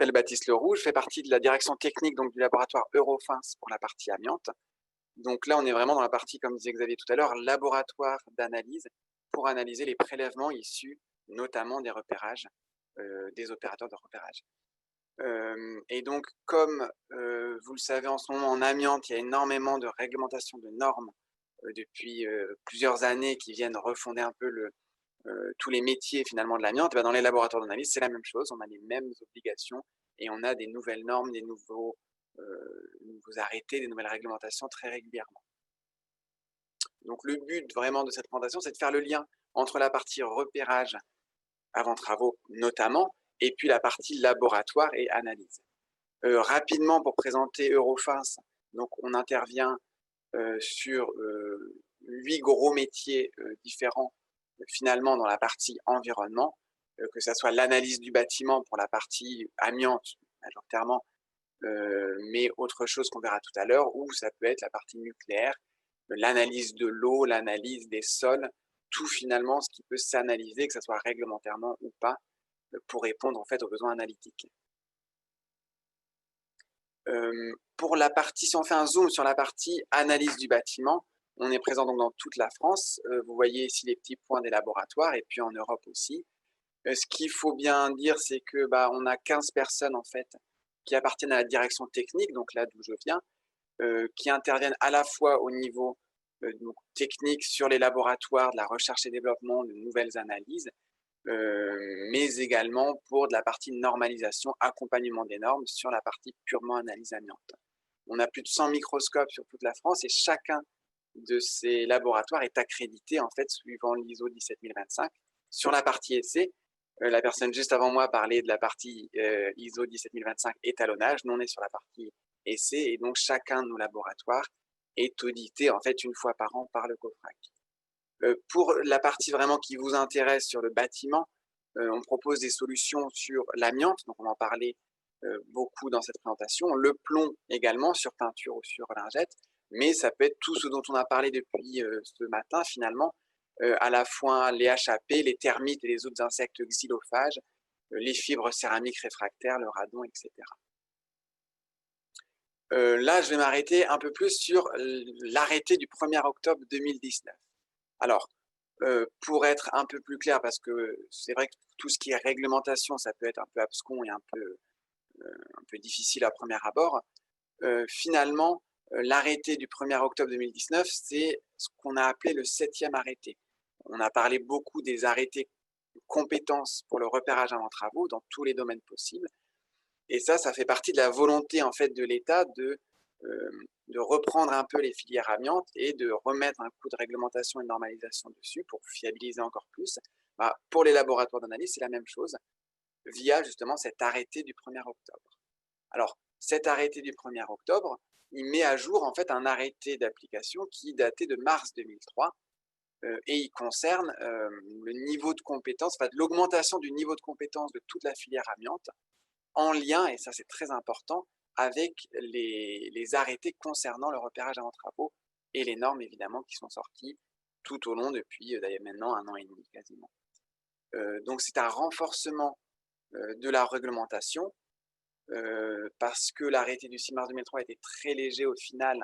m'appelle Baptiste Leroux, je fais partie de la direction technique donc, du laboratoire Eurofins pour la partie amiante. Donc là, on est vraiment dans la partie, comme disait Xavier tout à l'heure, laboratoire d'analyse pour analyser les prélèvements issus notamment des repérages, des opérateurs de repérage. Et donc, comme vous le savez en ce moment, en amiante, il y a énormément de réglementations, de normes depuis plusieurs années qui viennent refonder un peu tous les métiers finalement de l'amiante. Dans les laboratoires d'analyse, c'est la même chose, on a les mêmes obligations et on a des nouvelles normes, des nouveaux arrêtés, des nouvelles réglementations très régulièrement. Donc le but vraiment de cette présentation, c'est de faire le lien entre la partie repérage avant travaux notamment, et puis la partie laboratoire et analyse. Rapidement, pour présenter Eurofins, donc on intervient sur 8 gros métiers différents finalement dans la partie environnement, que ce soit l'analyse du bâtiment pour la partie amiante majoritairement, mais autre chose qu'on verra tout à l'heure, ou ça peut être la partie nucléaire, l'analyse de l'eau, l'analyse des sols, tout finalement ce qui peut s'analyser, que ce soit réglementairement ou pas, pour répondre en fait aux besoins analytiques. Pour la partie, si on fait un zoom sur la partie analyse du bâtiment, on est présent donc dans toute la France. Vous voyez ici les petits points des laboratoires et puis en Europe aussi. Ce qu'il faut bien dire, c'est que on a 15 personnes en fait qui appartiennent à la direction technique, donc là d'où je viens, qui interviennent à la fois au niveau donc technique sur les laboratoires, de la recherche et développement, de nouvelles analyses, mais également pour de la partie normalisation, accompagnement des normes sur la partie purement analyse amiante. On a plus de 100 microscopes sur toute la France et chacun de ces laboratoires est accrédité en fait suivant l'ISO 17025. Sur la partie essai, la personne juste avant moi parlait de la partie ISO 17025 étalonnage. Nous on est sur la partie essai et donc chacun de nos laboratoires est audité en fait une fois par an par le COFRAC. Pour la partie vraiment qui vous intéresse sur le bâtiment, on propose des solutions sur l'amiante, donc on en parlait beaucoup dans cette présentation, le plomb également sur peinture ou sur lingette, mais ça peut être tout ce dont on a parlé depuis ce matin finalement, à la fois les HAP, les termites et les autres insectes xylophages, les fibres céramiques réfractaires, le radon, etc. Là, je vais m'arrêter un peu plus sur l'arrêté du 1er octobre 2019. Alors, pour être un peu plus clair, parce que c'est vrai que tout ce qui est réglementation, ça peut être un peu abscon et un peu difficile à premier abord. Finalement, l'arrêté du 1er octobre 2019, c'est ce qu'on a appelé le 7e arrêté. On a parlé beaucoup des arrêtés compétences pour le repérage avant travaux dans tous les domaines possibles. Et ça fait partie de la volonté en fait de l'État de reprendre un peu les filières amiantes et de remettre un coup de réglementation et de normalisation dessus pour fiabiliser encore plus. Pour les laboratoires d'analyse, c'est la même chose, via justement cet arrêté du 1er octobre. Alors, cet arrêté du 1er octobre, il met à jour en fait un arrêté d'application qui datait de mars 2003 et il concerne le niveau de compétence, enfin l'augmentation du niveau de compétence de toute la filière amiante en lien, et ça c'est très important, avec les arrêtés concernant le repérage avant travaux et les normes évidemment qui sont sorties tout au long depuis d'ailleurs maintenant 1 an et demi quasiment. Donc c'est un renforcement de la réglementation parce que l'arrêté du 6 mars 2003 était très léger au final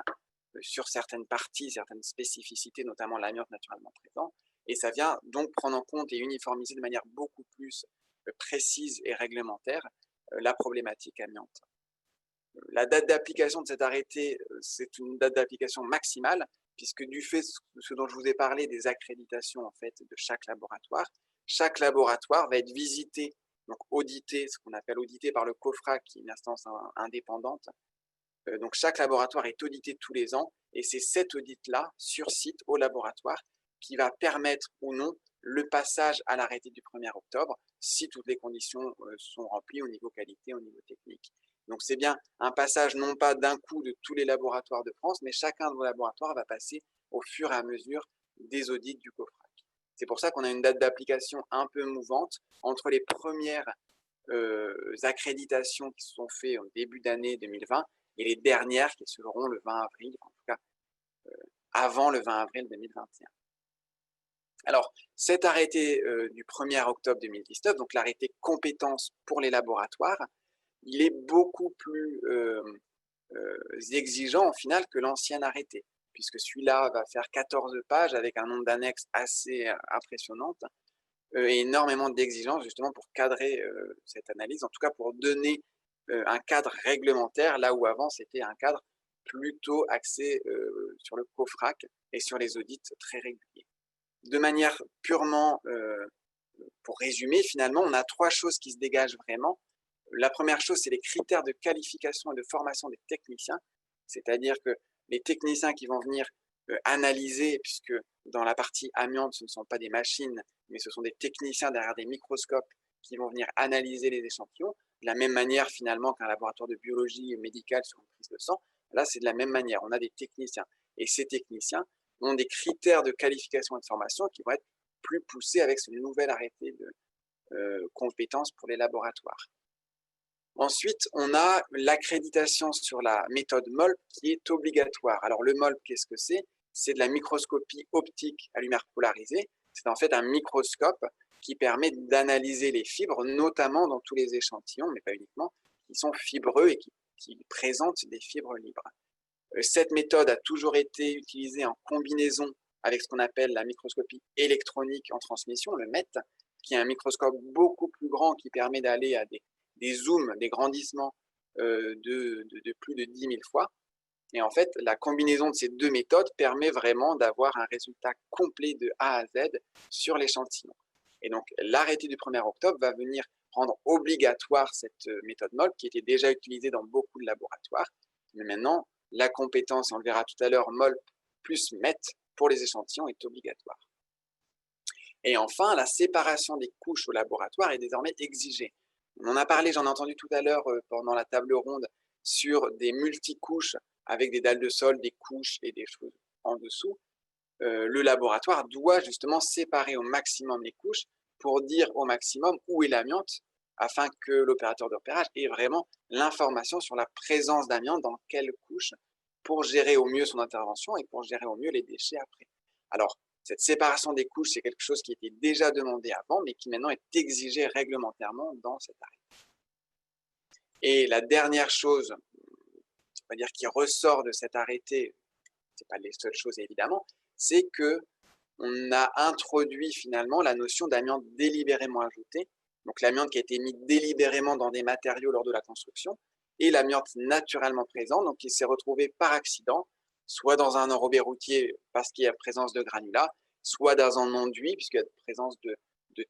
sur certaines parties, certaines spécificités, notamment l'amiante naturellement présent, et ça vient donc prendre en compte et uniformiser de manière beaucoup plus précise et réglementaire la problématique amiante. La date d'application de cet arrêté, c'est une date d'application maximale, puisque du fait de ce dont je vous ai parlé, des accréditations en fait de chaque laboratoire va être visité, donc audité, ce qu'on appelle audité par le COFRAC, qui est une instance indépendante. Donc chaque laboratoire est audité tous les ans, et c'est cet audit-là, sur site, au laboratoire, qui va permettre ou non le passage à l'arrêté du 1er octobre, si toutes les conditions sont remplies au niveau qualité, au niveau technique. Donc c'est bien un passage non pas d'un coup de tous les laboratoires de France, mais chacun de vos laboratoires va passer au fur et à mesure des audits du COFRAC. C'est pour ça qu'on a une date d'application un peu mouvante entre les premières accréditations qui se sont faites au début d'année 2020 et les dernières qui se feront le 20 avril, en tout cas avant le 20 avril 2021. Alors, cet arrêté du 1er octobre 2019, donc l'arrêté compétence pour les laboratoires, il est beaucoup plus exigeant au final que l'ancien arrêté, puisque celui-là va faire 14 pages avec un nombre d'annexes assez impressionnante et énormément d'exigences justement pour cadrer cette analyse, en tout cas pour donner un cadre réglementaire, là où avant c'était un cadre plutôt axé sur le COFRAC et sur les audits très réguliers. De manière purement, pour résumer, finalement, on a 3 choses qui se dégagent vraiment. La première chose, c'est les critères de qualification et de formation des techniciens, c'est-à-dire que les techniciens qui vont venir analyser, puisque dans la partie amiante, ce ne sont pas des machines, mais ce sont des techniciens derrière des microscopes qui vont venir analyser les échantillons, de la même manière finalement qu'un laboratoire de biologie médicale sur une prise de sang. Là, c'est de la même manière, on a des techniciens. Et ces techniciens ont des critères de qualification et de formation qui vont être plus poussés avec ce nouvel arrêté de compétences pour les laboratoires. Ensuite, on a l'accréditation sur la méthode MOLP qui est obligatoire. Alors le MOLP, qu'est-ce que c'est? C'est de la microscopie optique à lumière polarisée. C'est en fait un microscope qui permet d'analyser les fibres, notamment dans tous les échantillons, mais pas uniquement, qui sont fibreux et qui présentent des fibres libres. Cette méthode a toujours été utilisée en combinaison avec ce qu'on appelle la microscopie électronique en transmission, le MET, qui est un microscope beaucoup plus grand qui permet d'aller à des zooms, des grandissements de plus de 10 000 fois. Et en fait, la combinaison de ces deux méthodes permet vraiment d'avoir un résultat complet de A à Z sur l'échantillon. Et donc, l'arrêté du 1er octobre va venir rendre obligatoire cette méthode MOLP qui était déjà utilisée dans beaucoup de laboratoires. Mais maintenant, la compétence, on le verra tout à l'heure, MOLP plus MET pour les échantillons est obligatoire. Et enfin, la séparation des couches au laboratoire est désormais exigée. On en a parlé, j'en ai entendu tout à l'heure pendant la table ronde, sur des multicouches avec des dalles de sol, des couches et des choses en dessous. Le laboratoire doit justement séparer au maximum les couches pour dire au maximum où est l'amiante, afin que l'opérateur de repérage ait vraiment l'information sur la présence d'amiante dans quelle couche, pour gérer au mieux son intervention et pour gérer au mieux les déchets après. Alors, cette séparation des couches, c'est quelque chose qui était déjà demandé avant, mais qui maintenant est exigé réglementairement dans cet arrêté. Et la dernière chose, on va dire, qui ressort de cet arrêté, ce n'est pas les seules choses évidemment, c'est qu'on a introduit finalement la notion d'amiante délibérément ajoutée, donc l'amiante qui a été mise délibérément dans des matériaux lors de la construction, et l'amiante naturellement présente, donc qui s'est retrouvée par accident, soit dans un enrobé routier parce qu'il y a présence de granulats, soit dans un enduit puisqu'il y a présence de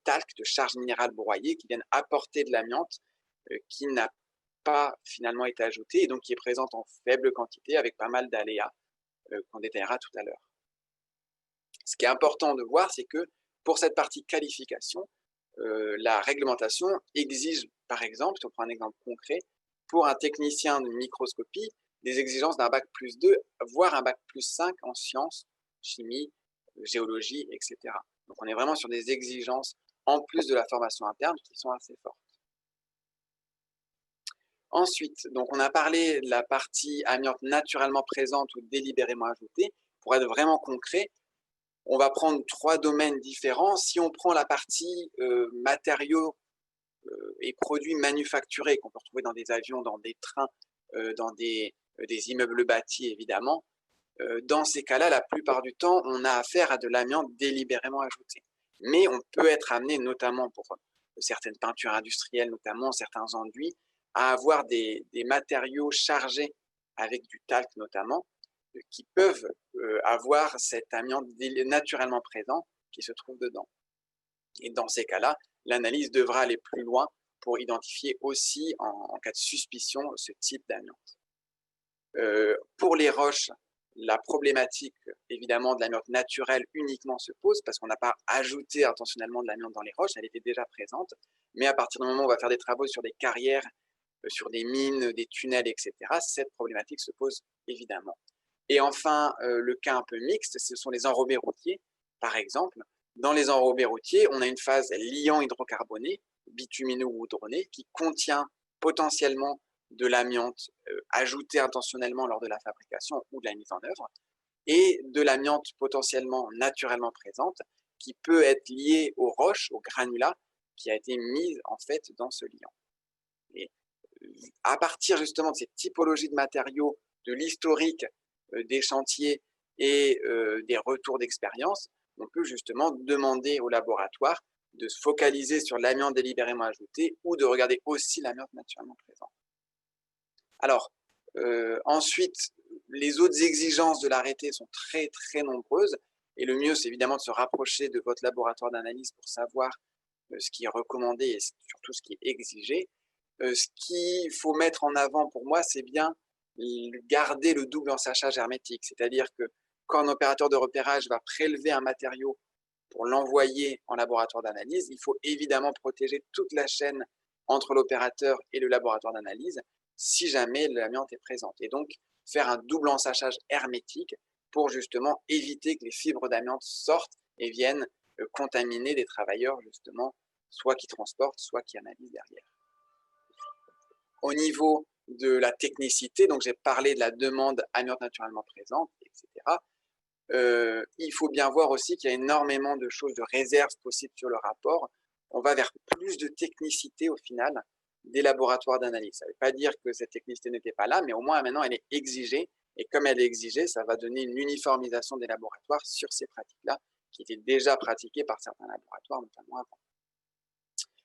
talc, de charges minérales broyées qui viennent apporter de l'amiante qui n'a pas finalement été ajoutée et donc qui est présente en faible quantité avec pas mal d'aléas qu'on détaillera tout à l'heure. Ce qui est important de voir, c'est que pour cette partie qualification, la réglementation exige, par exemple, si on prend un exemple concret, pour un technicien de microscopie, des exigences d'un bac plus 2, voire un bac plus 5 en sciences, chimie, géologie, etc. Donc on est vraiment sur des exigences, en plus de la formation interne, qui sont assez fortes. Ensuite, donc on a parlé de la partie amiante naturellement présente ou délibérément ajoutée. Pour être vraiment concret, on va prendre 3 domaines différents. Si on prend la partie matériaux et produits manufacturés qu'on peut retrouver dans des avions, dans des trains, dans des immeubles bâtis évidemment, dans ces cas-là, la plupart du temps, on a affaire à de l'amiante délibérément ajoutée. Mais on peut être amené, notamment pour certaines peintures industrielles, notamment certains enduits, à avoir des matériaux chargés avec du talc notamment, qui peuvent avoir cet amiante naturellement présent qui se trouve dedans. Et dans ces cas-là, l'analyse devra aller plus loin pour identifier aussi, en cas de suspicion, ce type d'amiante. Pour les roches, la problématique, évidemment, de l'amiante naturelle uniquement se pose parce qu'on n'a pas ajouté intentionnellement de l'amiante dans les roches, elle était déjà présente. Mais à partir du moment où on va faire des travaux sur des carrières, sur des mines, des tunnels, etc., cette problématique se pose évidemment. Et enfin, le cas un peu mixte, ce sont les enrobés routiers, par exemple. Dans les enrobés routiers, on a une phase liant hydrocarboné, bitumineux ou goudronné, qui contient potentiellement de l'amiante ajoutée intentionnellement lors de la fabrication ou de la mise en œuvre, et de l'amiante potentiellement naturellement présente, qui peut être liée aux roches, aux granulats, qui a été mise en fait dans ce liant. Et à partir justement de ces typologies de matériaux, de l'historique des chantiers et des retours d'expérience, on peut justement demander au laboratoire de se focaliser sur l'amiante délibérément ajouté ou de regarder aussi l'amiante naturellement présent. Alors, ensuite, les autres exigences de l'arrêté sont très, très nombreuses. Et le mieux, c'est évidemment de se rapprocher de votre laboratoire d'analyse pour savoir ce qui est recommandé et surtout ce qui est exigé. Ce qu'il faut mettre en avant pour moi, c'est bien garder le double ensachage hermétique. C'est-à-dire que quand un opérateur de repérage va prélever un matériau pour l'envoyer en laboratoire d'analyse, il faut évidemment protéger toute la chaîne entre l'opérateur et le laboratoire d'analyse si jamais l'amiante est présente. Et donc, faire un double ensachage hermétique pour justement éviter que les fibres d'amiante sortent et viennent contaminer des travailleurs, justement, soit qui transportent, soit qui analysent derrière. Au niveau de la technicité, donc j'ai parlé de la demande amiante naturellement présente, etc. Il faut bien voir aussi qu'il y a énormément de choses, de réserves possibles sur le rapport. On va vers plus de technicité au final des laboratoires d'analyse. Ça ne veut pas dire que cette technicité n'était pas là, mais au moins maintenant elle est exigée. Et comme elle est exigée, ça va donner une uniformisation des laboratoires sur ces pratiques-là, qui étaient déjà pratiquées par certains laboratoires, notamment avant.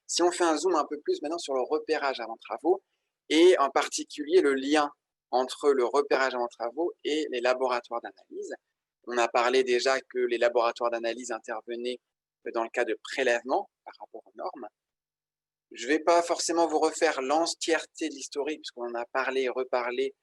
Si on fait un zoom un peu plus maintenant sur le repérage avant travaux, et en particulier le lien entre le repérage avant travaux et les laboratoires d'analyse. On a parlé déjà que les laboratoires d'analyse intervenaient dans le cas de prélèvement par rapport aux normes. Je ne vais pas forcément vous refaire l'entièreté de l'historique, puisqu'on en a parlé et reparlé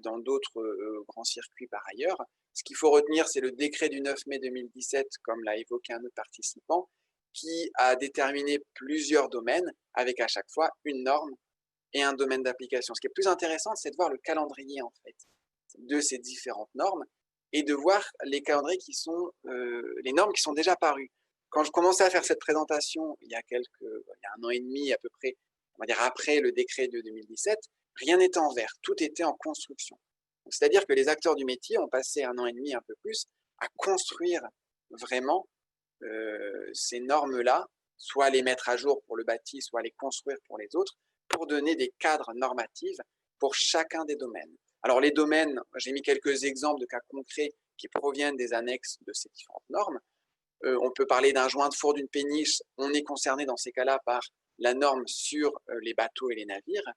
dans d'autres grands circuits par ailleurs. Ce qu'il faut retenir, c'est le décret du 9 mai 2017, comme l'a évoqué un autre participant, qui a déterminé plusieurs domaines, avec à chaque fois une norme et un domaine d'application. Ce qui est plus intéressant, c'est de voir le calendrier, en fait, de ces différentes normes, et de voir les calendriers qui sont, les normes qui sont déjà parues. Quand je commençais à faire cette présentation, il y a un an et demi à peu près, on va dire après le décret de 2017, rien n'était en vert, tout était en construction. C'est-à-dire que les acteurs du métier ont passé un an et demi, un peu plus, à construire vraiment ces normes-là, soit les mettre à jour pour le bâti, soit les construire pour les autres, pour donner des cadres normatifs pour chacun des domaines. Alors les domaines, j'ai mis quelques exemples de cas concrets qui proviennent des annexes de ces différentes normes. On peut parler d'un joint de four d'une péniche, on est concerné dans ces cas-là par la norme sur les bateaux et les navires.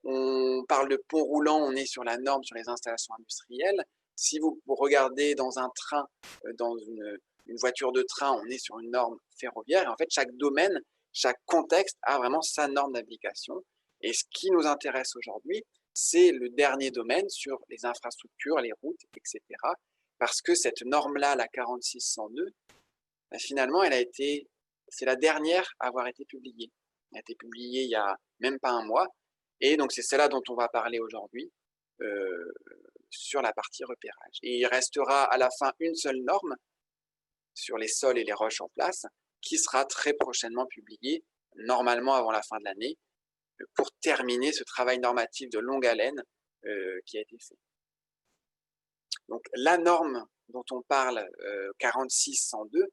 On parle de pont roulant, on est sur la norme sur les installations industrielles. Si vous regardez dans un train, dans une voiture de train, on est sur une norme ferroviaire. Et en fait, chaque domaine, chaque contexte a vraiment sa norme d'application. Et ce qui nous intéresse aujourd'hui, c'est le dernier domaine sur les infrastructures, les routes, etc. Parce que cette norme-là, la 4602, finalement, c'est la dernière à avoir été publiée. Elle a été publiée il n'y a même pas un mois. Et donc, c'est celle-là dont on va parler aujourd'hui sur la partie repérage. Et il restera à la fin une seule norme sur les sols et les roches en place qui sera très prochainement publiée, normalement avant la fin de l'année, pour terminer ce travail normatif de longue haleine qui a été fait. Donc, la norme dont on parle, 4602,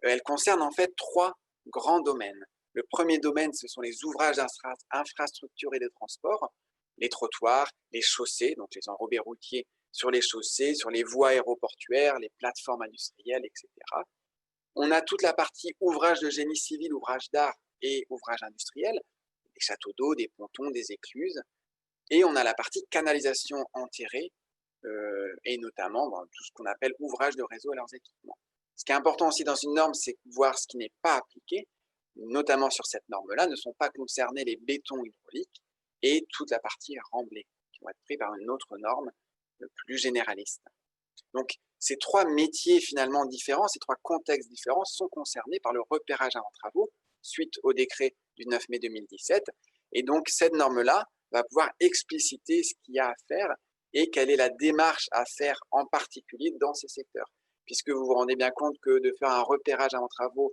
elle concerne en fait 3 grands domaines. Le premier domaine, ce sont les ouvrages d'infrastructure et de transport, les trottoirs, les chaussées, donc les enrobés routiers sur les chaussées, sur les voies aéroportuaires, les plateformes industrielles, etc. On a toute la partie ouvrages de génie civil, ouvrages d'art et ouvrages industriels, des châteaux d'eau, des pontons, des écluses. Et on a la partie canalisation enterrée, et notamment tout ce qu'on appelle ouvrages de réseau et leurs équipements. Ce qui est important aussi dans une norme, c'est voir ce qui n'est pas appliqué, notamment sur cette norme-là, ne sont pas concernés les bétons hydrauliques et toute la partie remblée, qui vont être pris par une autre norme plus généraliste. Donc, ces 3 métiers finalement différents, ces 3 contextes différents sont concernés par le repérage avant travaux, suite au décret du 9 mai 2017. Et donc, cette norme-là va pouvoir expliciter ce qu'il y a à faire et quelle est la démarche à faire en particulier dans ces secteurs. Puisque vous vous rendez bien compte que de faire un repérage avant travaux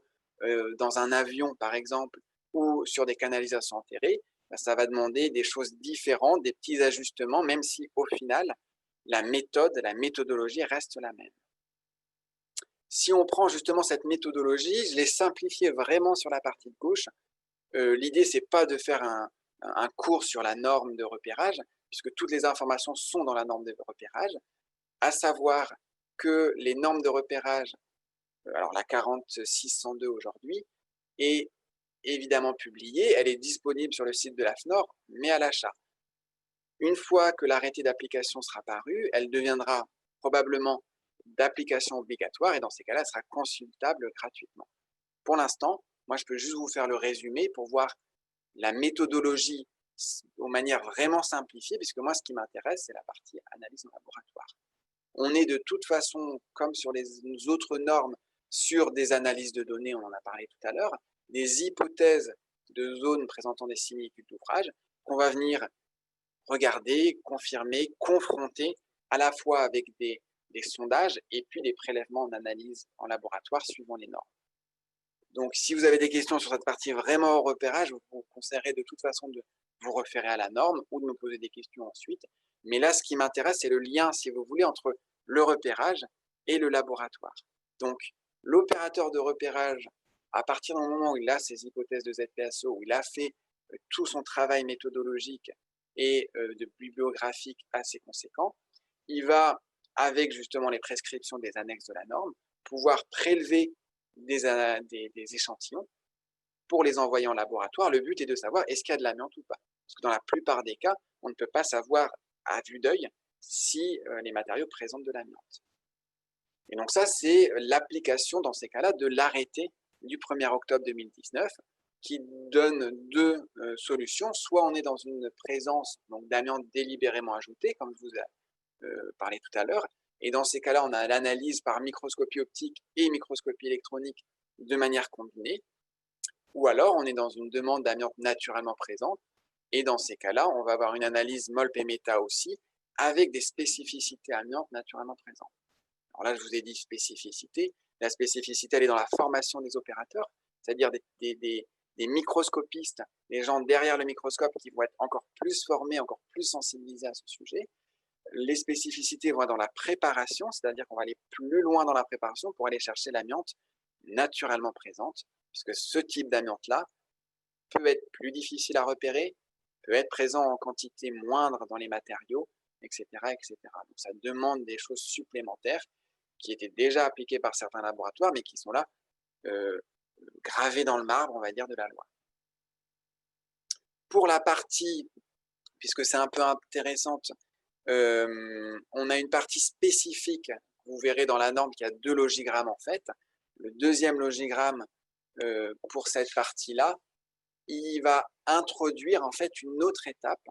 dans un avion, par exemple, ou sur des canalisations enterrées, ça va demander des choses différentes, des petits ajustements, même si au final, la méthodologie reste la même. Si on prend justement cette méthodologie, je l'ai simplifiée vraiment sur la partie de gauche. L'idée, c'est pas de faire un cours sur la norme de repérage, puisque toutes les informations sont dans la norme de repérage, à savoir que les normes de repérage, alors la 4602 aujourd'hui, est évidemment publiée, elle est disponible sur le site de l'AFNOR, mais à l'achat. Une fois que l'arrêté d'application sera paru, elle deviendra probablement d'application obligatoire et dans ces cas-là, elle sera consultable gratuitement. Pour l'instant, moi, je peux juste vous faire le résumé pour voir la méthodologie de manière vraiment simplifiée, puisque moi, ce qui m'intéresse, c'est la partie analyse en laboratoire. On est de toute façon, comme sur les autres normes, sur des analyses de données, on en a parlé tout à l'heure, des hypothèses de zones présentant des similitudes d'ouvrage qu'on va venir regarder, confirmer, confronter à la fois avec des sondages et puis des prélèvements en analyse en laboratoire suivant les normes. Donc, si vous avez des questions sur cette partie vraiment au repérage, je vous conseillerais de toute façon de vous référer à la norme ou de me poser des questions ensuite. Mais là, ce qui m'intéresse, c'est le lien, si vous voulez, entre le repérage et le laboratoire. Donc, l'opérateur de repérage, à partir du moment où il a ses hypothèses de ZPSO, où il a fait tout son travail méthodologique et de bibliographique assez conséquent, il va, avec justement les prescriptions des annexes de la norme, pouvoir prélever des échantillons pour les envoyer en laboratoire. Le but est de savoir est-ce qu'il y a de l'amiante ou pas. Parce que dans la plupart des cas, on ne peut pas savoir à vue d'œil si les matériaux présentent de l'amiante. Et donc ça, c'est l'application dans ces cas-là de l'arrêté du 1er octobre 2019 qui donne deux solutions. Soit on est dans une présence d'amiante délibérément ajoutée, comme je vous ai parlé tout à l'heure, et dans ces cas-là, on a l'analyse par microscopie optique et microscopie électronique de manière combinée, ou alors on est dans une demande d'amiante naturellement présente, et dans ces cas-là, on va avoir une analyse MOLP et META aussi, avec des spécificités amiante naturellement présentes. Alors là, je vous ai dit spécificité. La spécificité, elle est dans la formation des opérateurs, c'est-à-dire des microscopistes, les gens derrière le microscope qui vont être encore plus formés, encore plus sensibilisés à ce sujet. Les spécificités vont dans la préparation, c'est-à-dire qu'on va aller plus loin dans la préparation pour aller chercher l'amiante naturellement présente, puisque ce type d'amiante-là peut être plus difficile à repérer, peut être présent en quantité moindre dans les matériaux, etc., etc. Donc ça demande des choses supplémentaires qui étaient déjà appliquées par certains laboratoires, mais qui sont là gravées dans le marbre, on va dire, de la loi. Pour la partie, puisque c'est un peu intéressante, on a une partie spécifique, vous verrez dans la norme qu'il y a 2 logigrammes en fait. Le deuxième logigramme pour cette partie-là, il va introduire en fait une autre étape,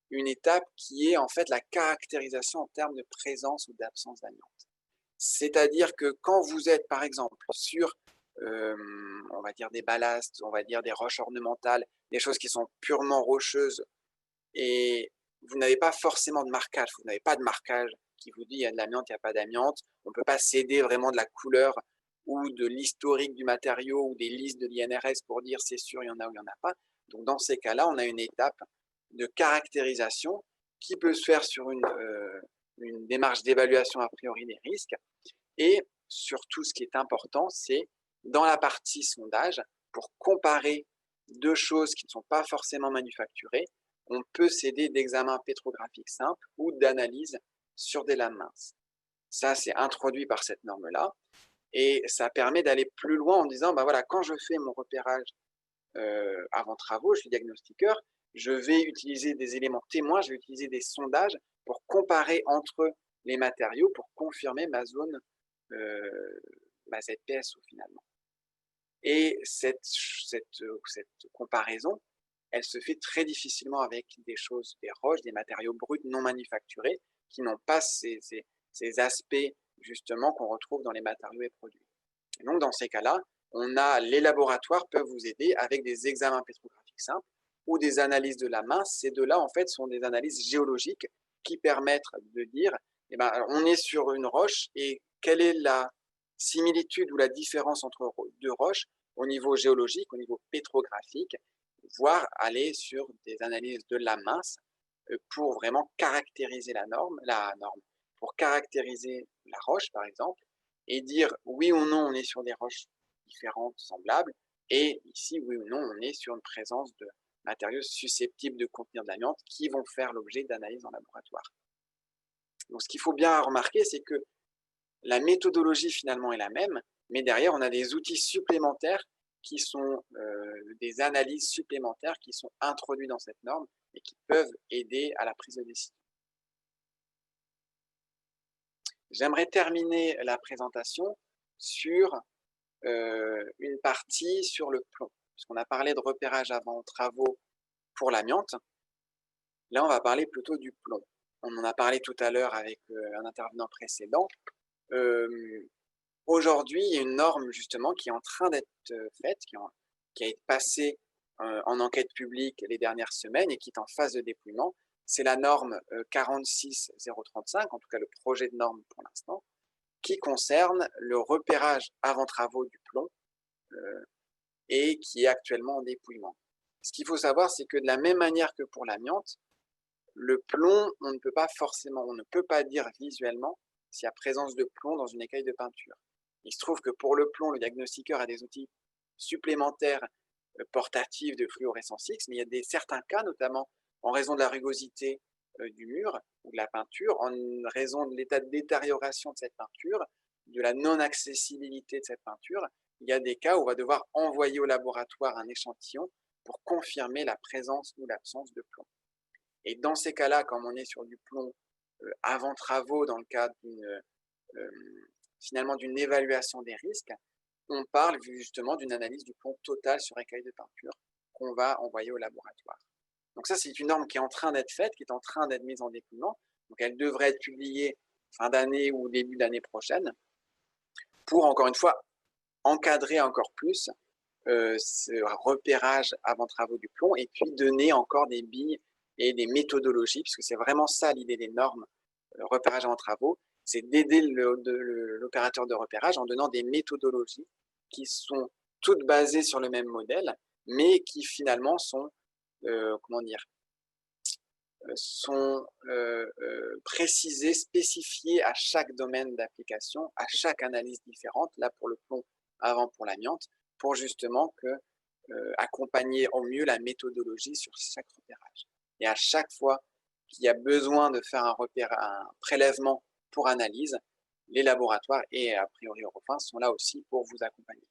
une étape qui est en fait la caractérisation en termes de présence ou d'absence d'amiante. C'est-à-dire que quand vous êtes par exemple sur, on va dire des ballastes, on va dire des roches ornementales, des choses qui sont purement rocheuses et vous n'avez pas forcément de marquage, vous n'avez pas de marquage qui vous dit il y a de l'amiante, il n'y a pas d'amiante, on ne peut pas céder vraiment de la couleur ou de l'historique du matériau ou des listes de l'INRS pour dire c'est sûr, il y en a ou il n'y en a pas. Donc dans ces cas-là, on a une étape de caractérisation qui peut se faire sur une démarche d'évaluation a priori des risques. Et surtout, ce qui est important, c'est dans la partie sondage, pour comparer deux choses qui ne sont pas forcément manufacturées, on peut s'aider d'examens pétrographiques simples ou d'analyse sur des lames minces. Ça, c'est introduit par cette norme-là. Et ça permet d'aller plus loin en disant, bah voilà, quand je fais mon repérage avant travaux, je suis diagnostiqueur, je vais utiliser des éléments témoins, je vais utiliser des sondages pour comparer entre les matériaux, pour confirmer ma zone, ma ZPSO finalement. Et cette comparaison, elle se fait très difficilement avec des choses, des roches, des matériaux bruts non manufacturés qui n'ont pas ces aspects justement qu'on retrouve dans les matériaux et produits. Et donc dans ces cas-là, les laboratoires peuvent vous aider avec des examens pétrographiques simples ou des analyses de la main. Ces deux-là, en fait, sont des analyses géologiques qui permettent de dire, eh ben, on est sur une roche et quelle est la similitude ou la différence entre deux roches au niveau géologique, au niveau pétrographique, voire aller sur des analyses de la mince pour vraiment caractériser la norme, pour caractériser la roche, par exemple, et dire oui ou non, on est sur des roches différentes, semblables, et ici, oui ou non, on est sur une présence matériaux susceptibles de contenir de l'amiante qui vont faire l'objet d'analyses en laboratoire. Donc ce qu'il faut bien remarquer, c'est que la méthodologie finalement est la même, mais derrière on a des outils supplémentaires qui sont des analyses supplémentaires qui sont introduits dans cette norme et qui peuvent aider à la prise de décision. J'aimerais terminer la présentation sur une partie sur le plomb, puisqu'on a parlé de repérage avant travaux pour l'amiante. Là, on va parler plutôt du plomb. On en a parlé tout à l'heure avec un intervenant précédent. Aujourd'hui, il y a une norme justement qui est en train d'être faite, qui a été passée en enquête publique les dernières semaines et qui est en phase de déploiement. C'est la norme 46035, en tout cas le projet de norme pour l'instant, qui concerne le repérage avant travaux du plomb et qui est actuellement en dépouillement. Ce qu'il faut savoir, c'est que de la même manière que pour l'amiante, le plomb, on ne peut pas dire visuellement s'il y a présence de plomb dans une écaille de peinture. Il se trouve que pour le plomb, le diagnostiqueur a des outils supplémentaires portatifs de fluorescence X, mais il y a certains cas, notamment en raison de la rugosité du mur ou de la peinture, en raison de l'état de détérioration de cette peinture, de la non-accessibilité de cette peinture, il y a des cas où on va devoir envoyer au laboratoire un échantillon pour confirmer la présence ou l'absence de plomb. Et dans ces cas-là, comme on est sur du plomb avant travaux, dans le cadre finalement d'une évaluation des risques, on parle justement d'une analyse du plomb total sur écaille de peinture qu'on va envoyer au laboratoire. Donc ça, c'est une norme qui est en train d'être faite, qui est en train d'être mise en déploiement. Donc elle devrait être publiée fin d'année ou début d'année prochaine pour, encore une fois, encadrer encore plus ce repérage avant travaux du plomb et puis donner encore des billes et des méthodologies, puisque c'est vraiment ça l'idée des normes repérage avant travaux, c'est d'aider l'opérateur de repérage en donnant des méthodologies qui sont toutes basées sur le même modèle, mais qui finalement sont, précisées, spécifiées à chaque domaine d'application, à chaque analyse différente, là pour le plomb, avant pour l'amiante, pour justement accompagner au mieux la méthodologie sur chaque repérage. Et à chaque fois qu'il y a besoin de faire un prélèvement pour analyse, les laboratoires et a priori Eurofins sont là aussi pour vous accompagner.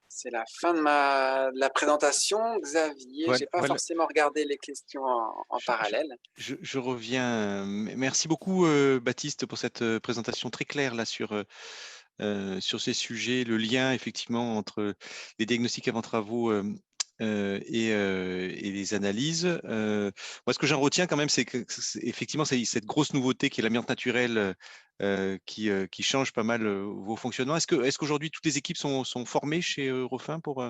C'est la fin de la présentation. Xavier, je n'ai pas forcément regardé les questions en parallèle. Je reviens. Merci beaucoup, Baptiste, pour cette présentation très claire là sur ces sujets, le lien effectivement entre les diagnostics avant travaux et les analyses. Moi, ce que j'en retiens quand même, c'est que effectivement, c'est cette grosse nouveauté qui est l'amiante naturelle qui change pas mal vos fonctionnements. Est-ce qu'aujourd'hui, toutes les équipes sont formées chez Eurofins pour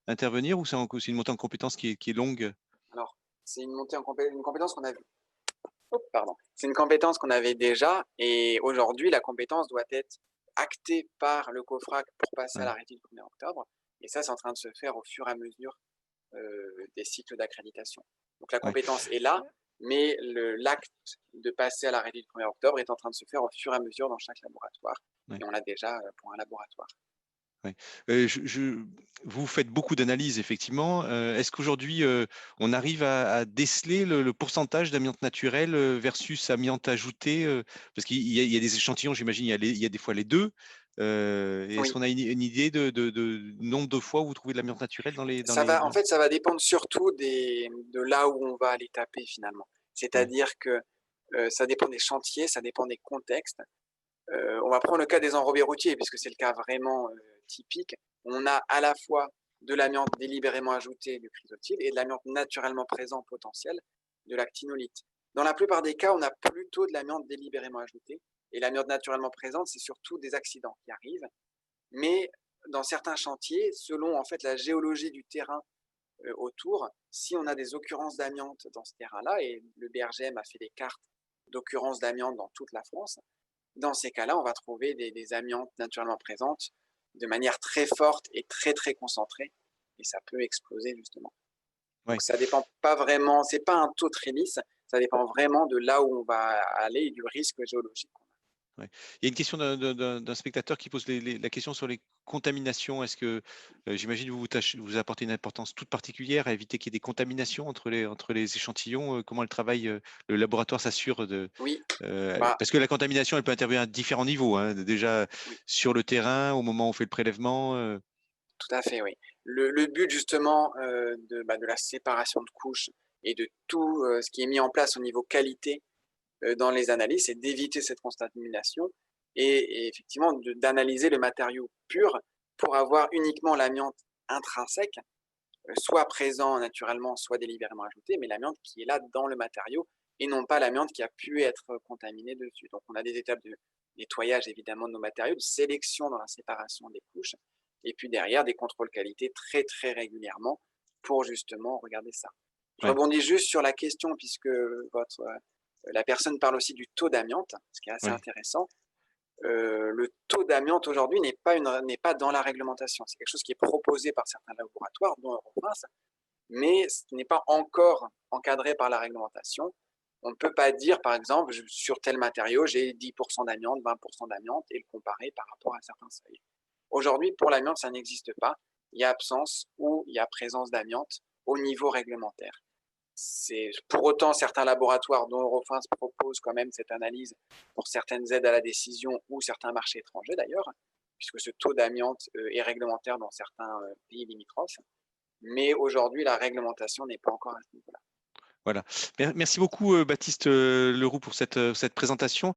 intervenir, ou c'est une montée en compétences qui est longue? Alors, c'est une montée en compétence qu'on a vue. C'est une compétence qu'on avait déjà, et aujourd'hui, la compétence doit être actée par le COFRAC pour passer à l'arrêté du 1er octobre. Et ça, c'est en train de se faire au fur et à mesure des cycles d'accréditation. Donc la compétence est là, mais l'acte de passer à l'arrêté du 1er octobre est en train de se faire au fur et à mesure dans chaque laboratoire. Et on l'a déjà pour un laboratoire. Vous faites beaucoup d'analyses, effectivement. Est-ce qu'aujourd'hui, on arrive à déceler le pourcentage d'amiante naturelle versus amiante ajoutée? Parce qu'il y a des échantillons, j'imagine, il y a des fois les deux. Est-ce qu'on a une idée de nombre de fois où vous trouvez de l'amiante naturelle dans les… En fait, ça va dépendre surtout de là où on va aller taper finalement. C'est-à-dire que ça dépend des chantiers, ça dépend des contextes. On va prendre le cas des enrobés routiers, puisque c'est le cas vraiment typique. On a à la fois de l'amiante délibérément ajoutée du chrysotile et de l'amiante naturellement présent potentiel de l'actinolite. Dans la plupart des cas, on a plutôt de l'amiante délibérément ajoutée, et l'amiante naturellement présente, c'est surtout des accidents qui arrivent. Mais dans certains chantiers, selon en fait la géologie du terrain autour, si on a des occurrences d'amiante dans ce terrain-là, et le BRGM a fait des cartes d'occurrences d'amiante dans toute la France, dans ces cas-là, on va trouver des amiantes naturellement présentes de manière très forte et très très concentrée, et ça peut exploser justement. Donc ça dépend pas vraiment, c'est pas un taux très lisse, ça dépend vraiment de là où on va aller et du risque géologique qu'on a. Ouais. Il y a une question d'un spectateur qui pose la question sur les contaminations. Est-ce que, j'imagine vous apportez une importance toute particulière à éviter qu'il y ait des contaminations entre les échantillons? Comment le travail, le laboratoire s'assure de Oui, bah, parce que la contamination, elle peut intervenir à différents niveaux, hein, déjà oui, sur le terrain, au moment où on fait le prélèvement, tout à fait, oui. Le but justement, de la séparation de couches et de tout, ce qui est mis en place au niveau qualité, dans les analyses, c'est d'éviter cette contamination et effectivement d'analyser le matériau pur pour avoir uniquement l'amiante intrinsèque, soit présent naturellement, soit délibérément ajouté, mais l'amiante qui est là dans le matériau et non pas l'amiante qui a pu être contaminée dessus. Donc on a des étapes de nettoyage évidemment de nos matériaux, de sélection dans la séparation des couches et puis derrière des contrôles qualité très, très régulièrement pour justement regarder ça. Je ouais, rebondis juste sur la question puisque la personne parle aussi du taux d'amiante, ce qui est assez ouais, intéressant. Le taux d'amiante aujourd'hui n'est pas dans la réglementation. C'est quelque chose qui est proposé par certains laboratoires, dont Eurofins, mais ce n'est pas encore encadré par la réglementation. On ne peut pas dire, par exemple, sur tel matériau, j'ai 10% d'amiante, 20% d'amiante, et le comparer par rapport à certains seuils. Aujourd'hui, pour l'amiante, ça n'existe pas. Il y a absence ou il y a présence d'amiante au niveau réglementaire. C'est pour autant certains laboratoires, dont Eurofins, proposent quand même cette analyse pour certaines aides à la décision ou certains marchés étrangers d'ailleurs, puisque ce taux d'amiante est réglementaire dans certains pays limitrophes. Mais aujourd'hui, la réglementation n'est pas encore à ce niveau-là. voilà. Merci beaucoup, Baptiste, Leroux pour cette présentation.